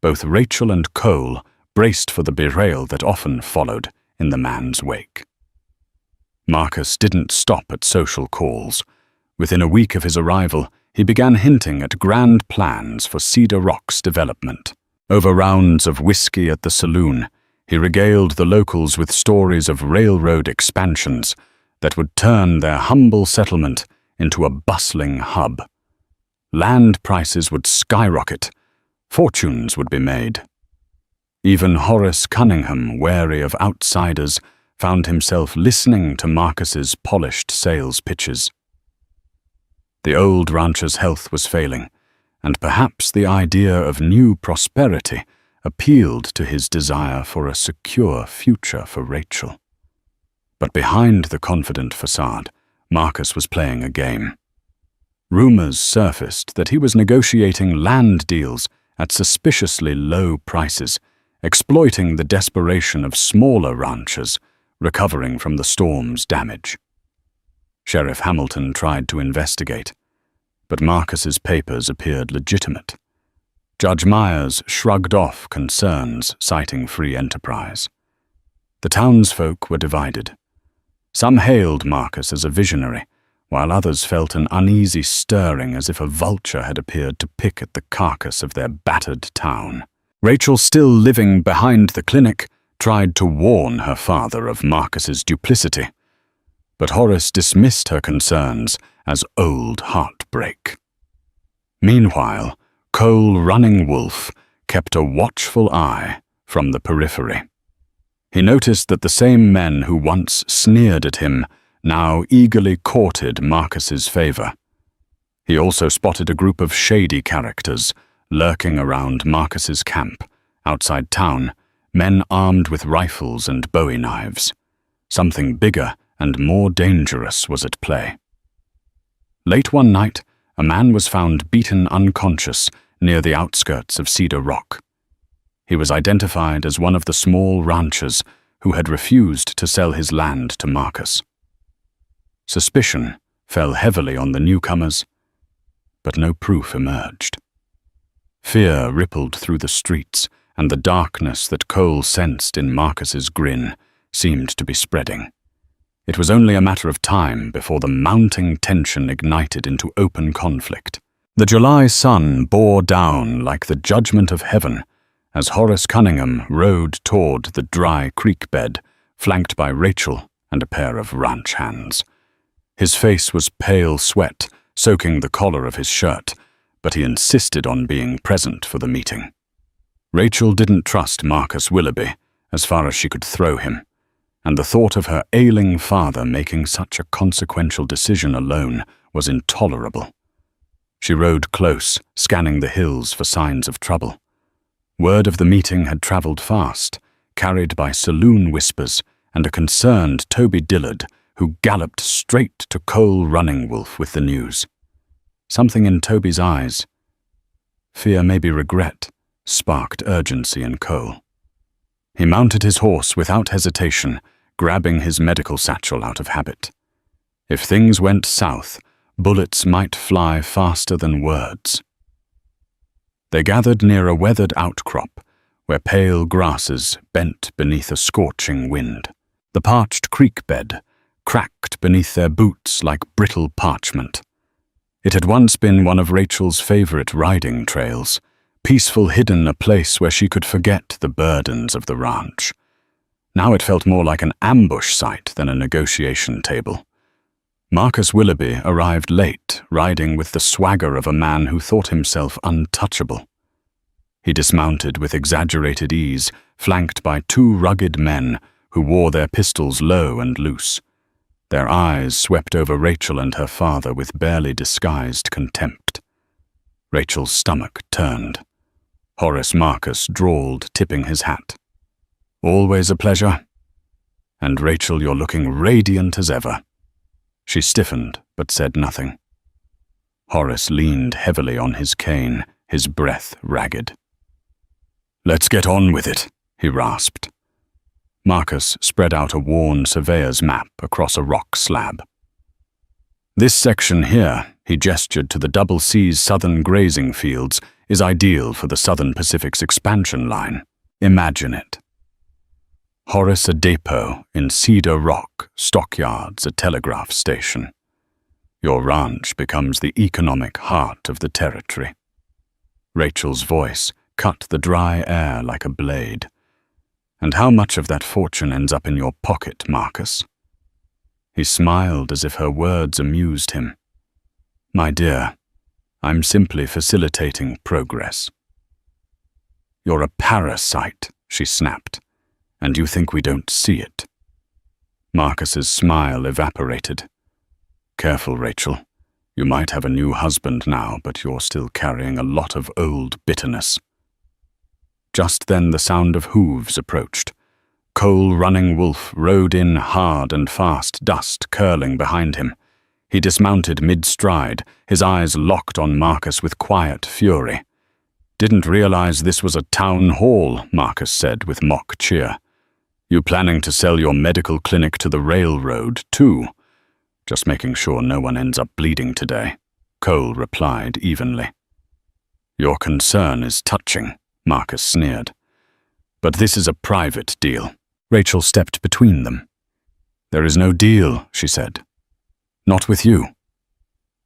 both Rachel and Cole braced for the betrayal that often followed in the man's wake. Marcus didn't stop at social calls. Within a week of his arrival, he began hinting at grand plans for Cedar Rock's development. Over rounds of whiskey at the saloon, he regaled the locals with stories of railroad expansions that would turn their humble settlement into a bustling hub. Land prices would skyrocket, fortunes would be made. Even Horace Cunningham, wary of outsiders, found himself listening to Marcus's polished sales pitches. The old rancher's health was failing, and perhaps the idea of new prosperity appealed to his desire for a secure future for Rachel. But behind the confident facade, Marcus was playing a game. Rumors surfaced that he was negotiating land deals at suspiciously low prices, exploiting the desperation of smaller ranchers recovering from the storm's damage. Sheriff Hamilton tried to investigate, but Marcus's papers appeared legitimate. Judge Myers shrugged off concerns, citing free enterprise. The townsfolk were divided. Some hailed Marcus as a visionary, while others felt an uneasy stirring as if a vulture had appeared to pick at the carcass of their battered town. Rachel, still living behind the clinic, tried to warn her father of Marcus's duplicity, but Horace dismissed her concerns as old heartbreak. Meanwhile, Cole Running Wolf kept a watchful eye from the periphery. He noticed that the same men who once sneered at him now eagerly courted Marcus's favor. He also spotted a group of shady characters lurking around Marcus's camp, outside town, men armed with rifles and bowie knives. Something bigger and more dangerous was at play. Late one night, a man was found beaten unconscious near the outskirts of Cedar Rock. He was identified as one of the small ranchers who had refused to sell his land to Marcus. Suspicion fell heavily on the newcomers, but no proof emerged. Fear rippled through the streets, and the darkness that Cole sensed in Marcus's grin seemed to be spreading. It was only a matter of time before the mounting tension ignited into open conflict. The July sun bore down like the judgment of heaven as Horace Cunningham rode toward the dry creek bed, flanked by Rachel and a pair of ranch hands. His face was pale sweat, soaking the collar of his shirt, but he insisted on being present for the meeting. Rachel didn't trust Marcus Willoughby as far as she could throw him, and the thought of her ailing father making such a consequential decision alone was intolerable. She rode close, scanning the hills for signs of trouble. Word of the meeting had traveled fast, carried by saloon whispers and a concerned Toby Dillard, who galloped straight to Cole Running Wolf with the news. Something in Toby's eyes, fear, maybe regret, sparked urgency in Cole. He mounted his horse without hesitation, grabbing his medical satchel out of habit. If things went south, bullets might fly faster than words. They gathered near a weathered outcrop, where pale grasses bent beneath a scorching wind. The parched creek bed cracked beneath their boots like brittle parchment. It had once been one of Rachel's favorite riding trails, peaceful, hidden, a place where she could forget the burdens of the ranch. Now it felt more like an ambush site than a negotiation table. Marcus Willoughby arrived late, riding with the swagger of a man who thought himself untouchable. He dismounted with exaggerated ease, flanked by two rugged men who wore their pistols low and loose. Their eyes swept over Rachel and her father with barely disguised contempt. Rachel's stomach turned. Horace Marcus drawled, tipping his hat. "Always a pleasure. And Rachel, you're looking radiant as ever." She stiffened, but said nothing. Horace leaned heavily on his cane, his breath ragged. "Let's get on with it," he rasped. Marcus spread out a worn surveyor's map across a rock slab. "This section here," he gestured to the Double C's southern grazing fields, "is ideal for the Southern Pacific's expansion line. Imagine it. Horace, a depot in Cedar Rock, stockyards, a telegraph station. Your ranch becomes the economic heart of the territory." Rachel's voice cut the dry air like a blade. "And how much of that fortune ends up in your pocket, Marcus?" He smiled as if her words amused him. "My dear, I'm simply facilitating progress." "You're a parasite," she snapped, "and you think we don't see it." Marcus's smile evaporated. "Careful, Rachel. You might have a new husband now, but you're still carrying a lot of old bitterness." Just then the sound of hooves approached. Cole Running Wolf rode in hard and fast, dust curling behind him. He dismounted mid-stride, his eyes locked on Marcus with quiet fury. "Didn't realize this was a town hall," Marcus said with mock cheer. "You planning to sell your medical clinic to the railroad, too?" "Just making sure no one ends up bleeding today," Cole replied evenly. Your concern is touching, Marcus sneered. But this is a private deal. Rachel stepped between them. There is no deal, she said. Not with you.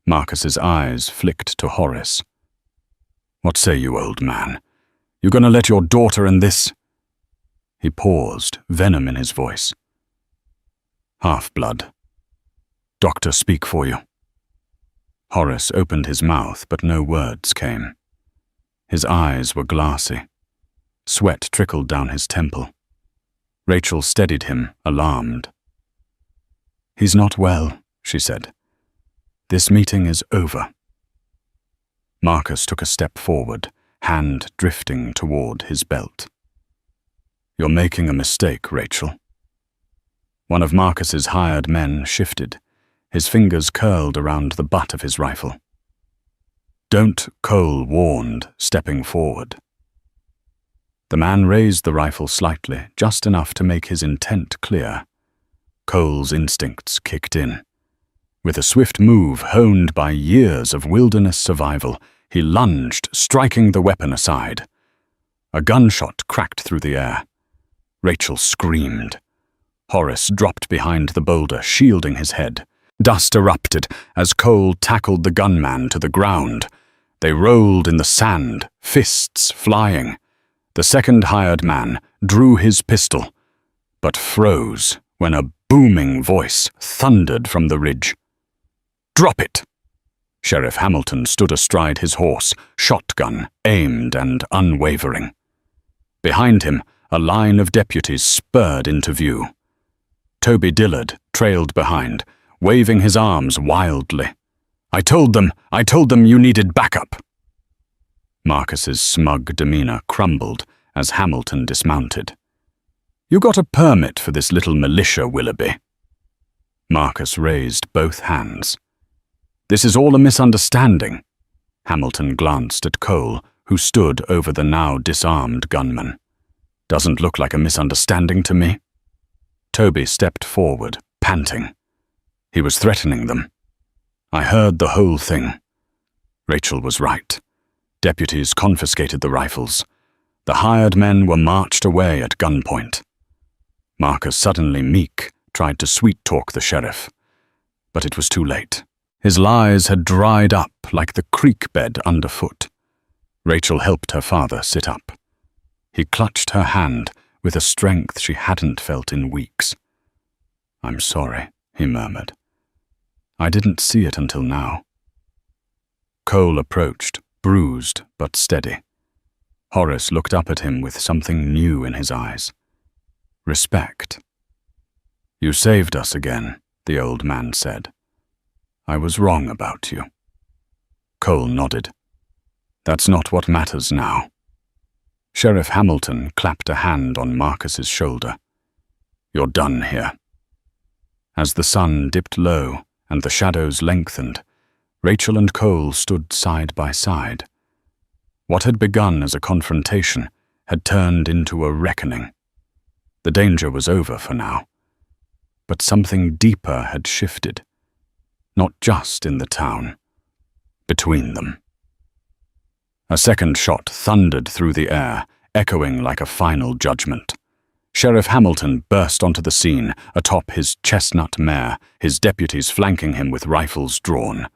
Marcus's eyes flicked to Horace. What say you, old man? You gonna let your daughter and this? He paused, venom in his voice. Half-blood. Doctor, speak for you. Horace opened his mouth, but no words came. His eyes were glassy. Sweat trickled down his temple. Rachel steadied him, alarmed. He's not well, she said. This meeting is over. Marcus took a step forward, hand drifting toward his belt. You're making a mistake, Rachel. One of Marcus's hired men shifted, his fingers curled around the butt of his rifle. Don't, Cole warned, stepping forward. The man raised the rifle slightly, just enough to make his intent clear. Cole's instincts kicked in. With a swift move honed by years of wilderness survival, he lunged, striking the weapon aside. A gunshot cracked through the air. Rachel screamed. Horace dropped behind the boulder, shielding his head. Dust erupted as Cole tackled the gunman to the ground. They rolled in the sand, fists flying. The second hired man drew his pistol, but froze when a booming voice thundered from the ridge. Drop it! Sheriff Hamilton stood astride his horse, shotgun aimed and unwavering. Behind him, a line of deputies spurred into view. Toby Dillard trailed behind, waving his arms wildly. I told them you needed backup. Marcus's smug demeanor crumbled as Hamilton dismounted. You got a permit for this little militia, Willoughby. Marcus raised both hands. This is all a misunderstanding. Hamilton glanced at Cole, who stood over the now disarmed gunman. Doesn't look like a misunderstanding to me. Toby stepped forward, panting. He was threatening them. I heard the whole thing. Rachel was right. Deputies confiscated the rifles. The hired men were marched away at gunpoint. Marcus, suddenly meek, tried to sweet-talk the sheriff. But it was too late. His lies had dried up like the creek bed underfoot. Rachel helped her father sit up. He clutched her hand with a strength she hadn't felt in weeks. I'm sorry, he murmured. I didn't see it until now. Cole approached, bruised but steady. Horace looked up at him with something new in his eyes. Respect. You saved us again, the old man said. I was wrong about you. Cole nodded. That's not what matters now. Sheriff Hamilton clapped a hand on Marcus's shoulder. You're done here. As the sun dipped low and the shadows lengthened, Rachel and Cole stood side by side. What had begun as a confrontation had turned into a reckoning. The danger was over for now. But something deeper had shifted, not just in the town, between them. A second shot thundered through the air, echoing like a final judgment. Sheriff Hamilton burst onto the scene, atop his chestnut mare, his deputies flanking him with rifles drawn.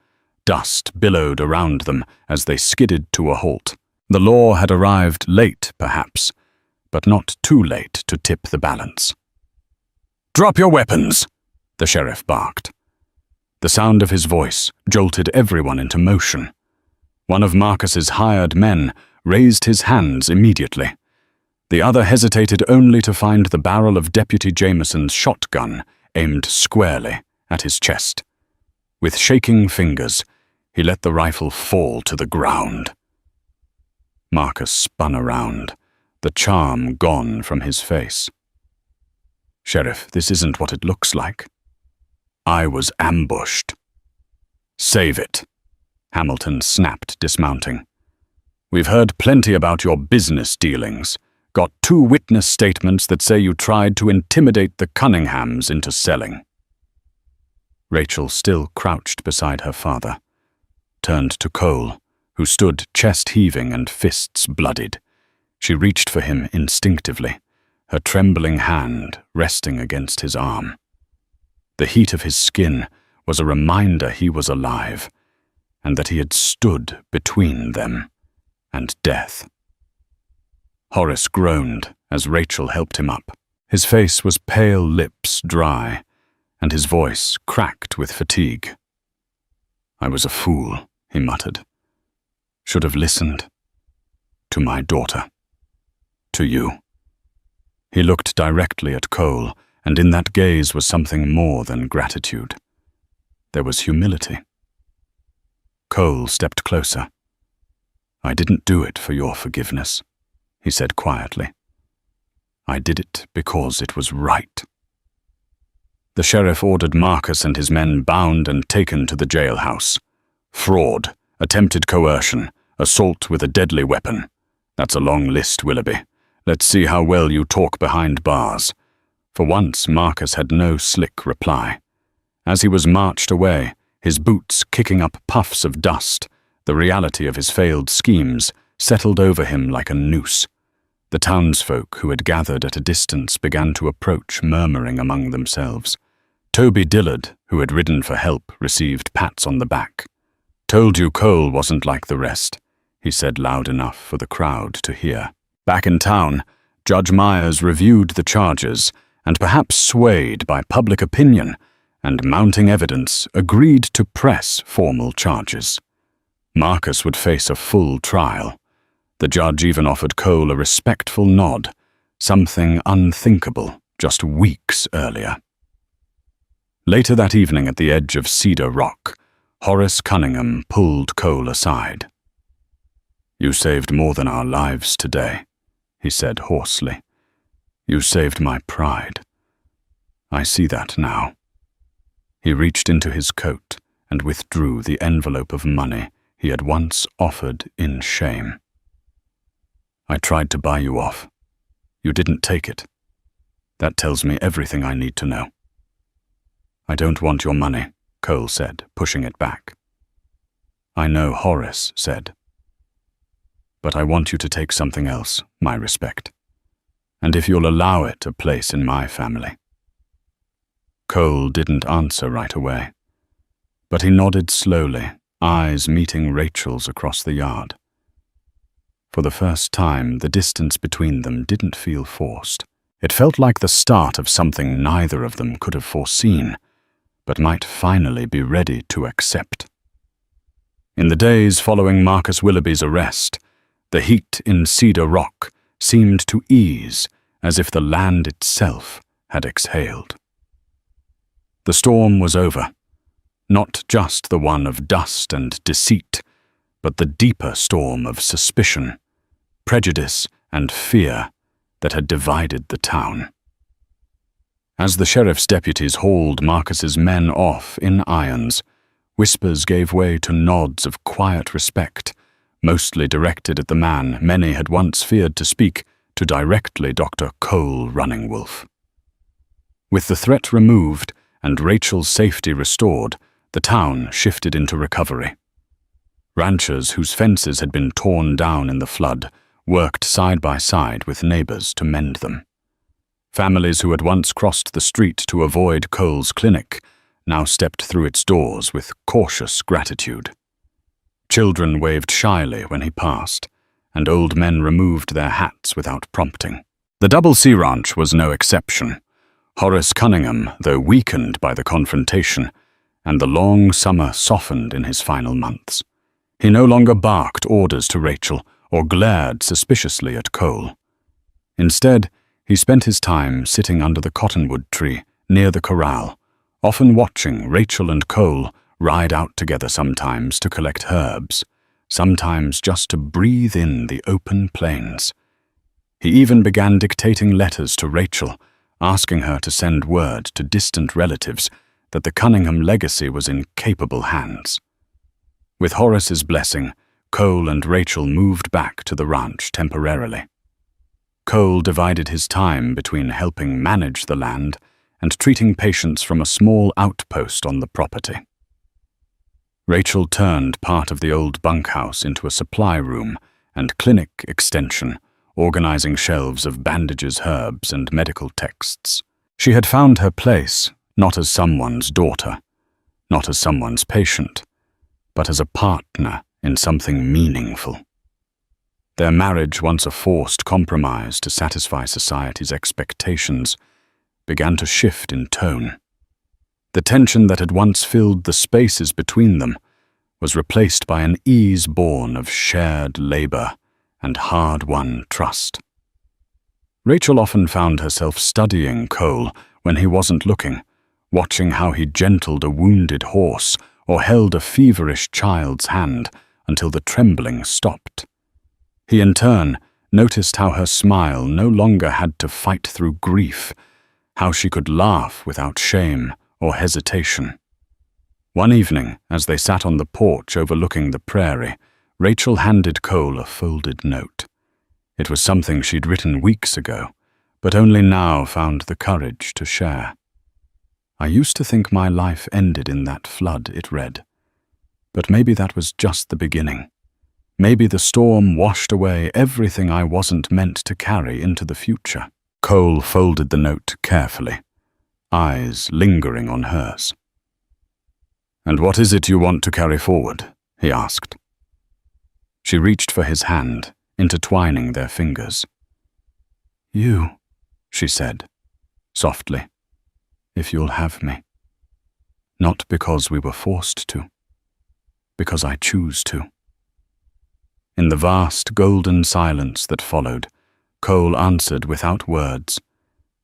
Dust billowed around them as they skidded to a halt. The law had arrived late, perhaps, but not too late to tip the balance. Drop your weapons, the sheriff barked. The sound of his voice jolted everyone into motion. One of Marcus's hired men raised his hands immediately. The other hesitated only to find the barrel of Deputy Jameson's shotgun aimed squarely at his chest. With shaking fingers, he let the rifle fall to the ground. Marcus spun around, the charm gone from his face. Sheriff, this isn't what it looks like. I was ambushed. Save it, Hamilton snapped, dismounting. We've heard plenty about your business dealings. Got 2 witness statements that say you tried to intimidate the Cunninghams into selling. Rachel, still crouched beside her father, turned to Cole, who stood chest-heaving and fists bloodied. She reached for him instinctively, her trembling hand resting against his arm. The heat of his skin was a reminder he was alive, and that he had stood between them and death. Horace groaned as Rachel helped him up. His face was pale lips dry, and his voice cracked with fatigue. "I was a fool," he muttered. "Should have listened. To my daughter. To you." He looked directly at Cole, and in that gaze was something more than gratitude. There was humility. Cole stepped closer. "I didn't do it for your forgiveness," he said quietly. "I did it because it was right." The sheriff ordered Marcus and his men bound and taken to the jailhouse. Fraud, attempted coercion, assault with a deadly weapon. That's a long list, Willoughby. Let's see how well you talk behind bars. For once, Marcus had no slick reply. As he was marched away, his boots kicking up puffs of dust, the reality of his failed schemes settled over him like a noose. The townsfolk who had gathered at a distance began to approach, murmuring among themselves. Toby Dillard, who had ridden for help, received pats on the back. "Told you Cole wasn't like the rest," he said loud enough for the crowd to hear. Back in town, Judge Myers reviewed the charges and, perhaps swayed by public opinion and mounting evidence, agreed to press formal charges. Marcus would face a full trial. The judge even offered Cole a respectful nod, something unthinkable just weeks earlier. Later that evening at the edge of Cedar Rock, Horace Cunningham pulled Cole aside. "You saved more than our lives today," he said hoarsely. "You saved my pride. I see that now." He reached into his coat and withdrew the envelope of money he had once offered in shame. "I tried to buy you off. You didn't take it. That tells me everything I need to know." "I don't want your money," Cole said, pushing it back. "I know," Horace said. "But I want you to take something else, my respect. And if you'll allow it a place in my family." Cole didn't answer right away, but he nodded slowly, eyes meeting Rachel's across the yard. For the first time, the distance between them didn't feel forced. It felt like the start of something neither of them could have foreseen, but might finally be ready to accept. In the days following Marcus Willoughby's arrest, the heat in Cedar Rock seemed to ease as if the land itself had exhaled. The storm was over, not just the one of dust and deceit, but the deeper storm of suspicion, prejudice, and fear that had divided the town. As the sheriff's deputies hauled Marcus's men off in irons, whispers gave way to nods of quiet respect, mostly directed at the man many had once feared to speak to directly Dr. Cole Runningwolf. With the threat removed and Rachel's safety restored, the town shifted into recovery. Ranchers whose fences had been torn down in the flood worked side by side with neighbors to mend them. Families who had once crossed the street to avoid Cole's clinic now stepped through its doors with cautious gratitude. Children waved shyly when he passed, and old men removed their hats without prompting. The Double C Ranch was no exception. Horace Cunningham, though weakened by the confrontation, and the long summer softened in his final months. He no longer barked orders to Rachel or glared suspiciously at Cole. Instead, he spent his time sitting under the cottonwood tree near the corral, often watching Rachel and Cole ride out together sometimes to collect herbs, sometimes just to breathe in the open plains. He even began dictating letters to Rachel, asking her to send word to distant relatives that the Cunningham legacy was in capable hands. With Horace's blessing, Cole and Rachel moved back to the ranch temporarily. Cole divided his time between helping manage the land and treating patients from a small outpost on the property. Rachel turned part of the old bunkhouse into a supply room and clinic extension, organizing shelves of bandages, herbs, and medical texts. She had found her place, not as someone's daughter, not as someone's patient, but as a partner in something meaningful. Their marriage, once a forced compromise to satisfy society's expectations, began to shift in tone. The tension that had once filled the spaces between them was replaced by an ease born of shared labor and hard-won trust. Rachel often found herself studying Cole when he wasn't looking, watching how he gentled a wounded horse or held a feverish child's hand until the trembling stopped. He, in turn, noticed how her smile no longer had to fight through grief, how she could laugh without shame or hesitation. One evening, as they sat on the porch overlooking the prairie, Rachel handed Cole a folded note. It was something she'd written weeks ago, but only now found the courage to share. "I used to think my life ended in that flood," it read. "But maybe that was just the beginning. Maybe the storm washed away everything I wasn't meant to carry into the future." Cole folded the note carefully, eyes lingering on hers. "And what is it you want to carry forward?" he asked. She reached for his hand, intertwining their fingers. "You," she said, softly, "if you'll have me. Not because we were forced to, because I choose to." In the vast golden silence that followed, Cole answered without words,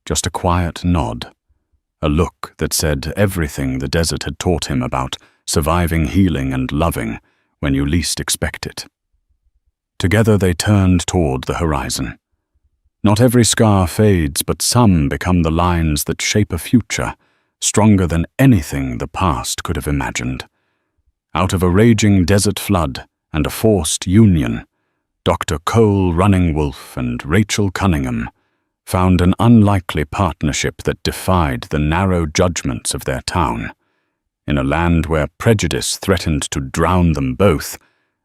just a quiet nod, a look that said everything the desert had taught him about surviving, healing, and loving when you least expect it. Together they turned toward the horizon. Not every scar fades, but some become the lines that shape a future, stronger than anything the past could have imagined. Out of a raging desert flood and a forced union, Dr. Cole Running Wolf and Rachel Cunningham found an unlikely partnership that defied the narrow judgments of their town. In a land where prejudice threatened to drown them both,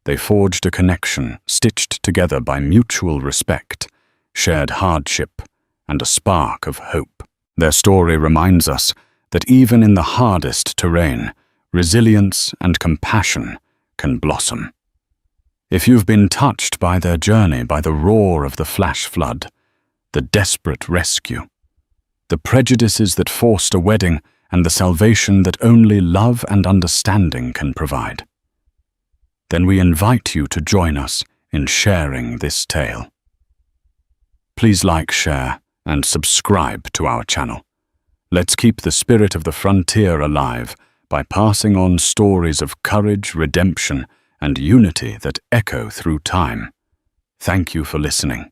they forged a connection stitched together by mutual respect, shared hardship, and a spark of hope. Their story reminds us that even in the hardest terrain, resilience and compassion can blossom. If you've been touched by their journey, by the roar of the flash flood, the desperate rescue, the prejudices that forced a wedding, and the salvation that only love and understanding can provide, then we invite you to join us in sharing this tale. Please like, share, and subscribe to our channel. Let's keep the spirit of the frontier alive by passing on stories of courage, redemption, and unity that echo through time. Thank you for listening.